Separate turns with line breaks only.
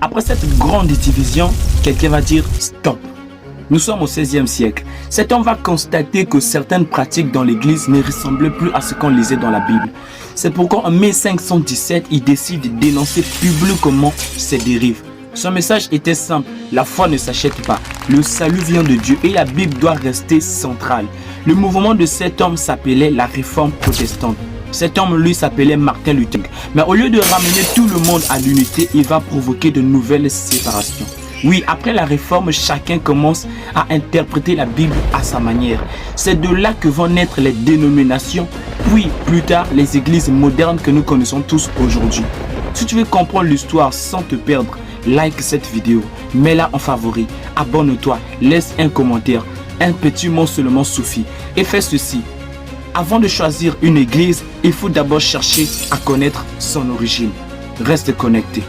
Après cette grande division, quelqu'un va dire stop. Nous sommes au XVIe siècle. Cet homme va constater que certaines pratiques dans l'église ne ressemblaient plus à ce qu'on lisait dans la Bible. C'est pourquoi en 1517, il décide de dénoncer publiquement ces dérives. Son message était simple, la foi ne s'achète pas, le salut vient de Dieu et la Bible doit rester centrale. Le mouvement de cet homme s'appelait la réforme protestante. Cet homme, lui, s'appelait Martin Luther. Mais au lieu de ramener tout le monde à l'unité, il va provoquer de nouvelles séparations. Oui, après la réforme, chacun commence à interpréter la Bible à sa manière. C'est de là que vont naître les dénominations, puis plus tard les églises modernes que nous connaissons tous aujourd'hui. Si tu veux comprendre l'histoire sans te perdre, like cette vidéo, mets-la en favori, abonne-toi, laisse un commentaire, un petit mot seulement suffit et fais ceci. Avant de choisir une église, il faut d'abord chercher à connaître son origine. Reste connecté.